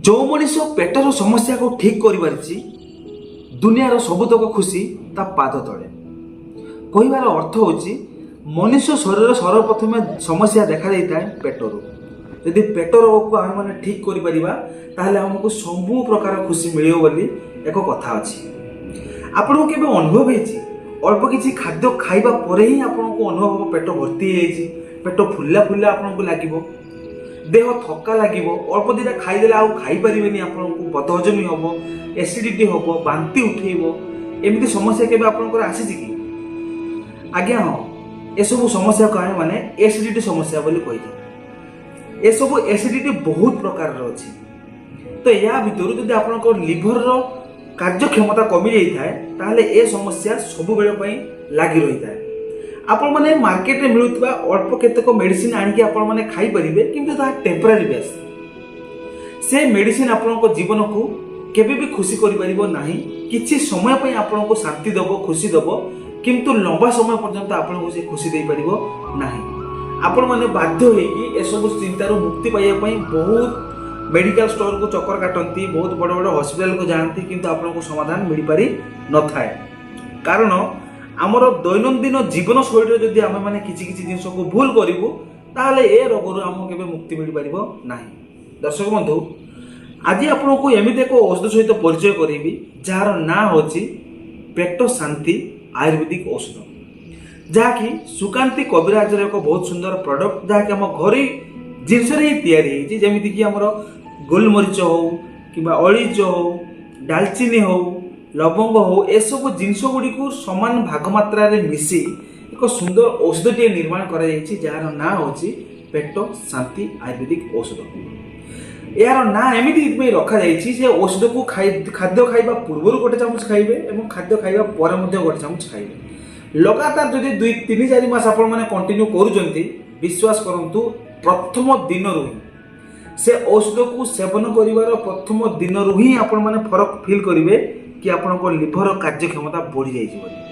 जो मनीष पेटर समस्या को ठीक कर दुनियार सबुतक खुशी ता पाद तले कहबार अर्थ होची मनुष्य शरीर सर्वप्रथम समस्या देखा जाता है पेटर यदि पेट रोग को आम मैंने ठीक कर आमको सबू प्रकार खुशी मिले बोली एक कथा अच्छी आपको केवे अनुभव होती अल्प किसी खाद्य खाइबा परे ही आपको अनुभव हम पेट भर्ती पेट फुला फुला आपको लगे देह थका लगे अल्प दिटा खाईदे आउ खाईपारे आपको बदहजमी हम एसिडिटी हम बांती उठेब एमती समस्या केवे आपंकर आसी कि आज्ञा हाँ ये सब समस्या को आम मैंने एसिडिटी समस्या बोली कही ये सब एसिडिटी बहुत प्रकार अच्छी तो या भितर जब आप लिभर कार्यक्षमता कमी जाए ए समस्या सब बेले लगी रही है आपण मैंने मार्केट में मिलूवा अल्प केतक मेडिसिन आनिकी आपण मैंने खाई परिबे किंतु ता टेम्पररी बेस से मेडिसिन आपण जीवन को केबे भी खुशी करि परिबो नाही किछि समय पई आपण को शांति दबो खुशी दबो किंतु लंबा समय पर्यंत आपण को से खुशी दे परिबो नाही आपण माने बाध्य होई ए सब चिंतार मुक्ति पाइबा पई बहुत मेडिकल स्टोर को चक्कर काटती बहुत बड़ बड़ हॉस्पिटल को जाती किंतु आपण को समाधान मिल पारि न थाए कारण आमर दैनंदिन जीवन शैली जदि आम मैंने किसी जिन को भूल करूँ ताहले ए रोगर आमको केवे मुक्ति मिल पार ना। दर्शक बंधु आज आपको एमती एक औषध सहित परिचय करी जार ना होची पेट शांति आयुर्वेदिक औषध जहाँकि सुकांति कविराजर एक बहुत सुंदर प्रोडक्ट जहाँकि आम घर जिनस ही जमीक कि आमर गोलमरीच हो कि अलीच हो डालचीनी हो लवंग हो ए सब जिनस गुड़ी को समान भाग मात्रा मिसी एक सुंदर औषधटीए निर्माण जार ना होची पेट शांति आयुर्वेदिक औषध यार ना एमती रखा से औषध को खाद्य खाइबा पूर्व गोटे चामच खाइबे और खाद्य खाइबा पर गोटे चामच खाइबे लगातार जदि 2-3-4 मास आपण मैंने कंटिन्यू करूचंती विश्वास करंतु प्रथम दिन ही से औषध को सेवन करिवार प्रथम दिन ही आपण मैंने फरक फील करिवे कि आपन लिभर कार्यक्षमता बढ़ी जाइए।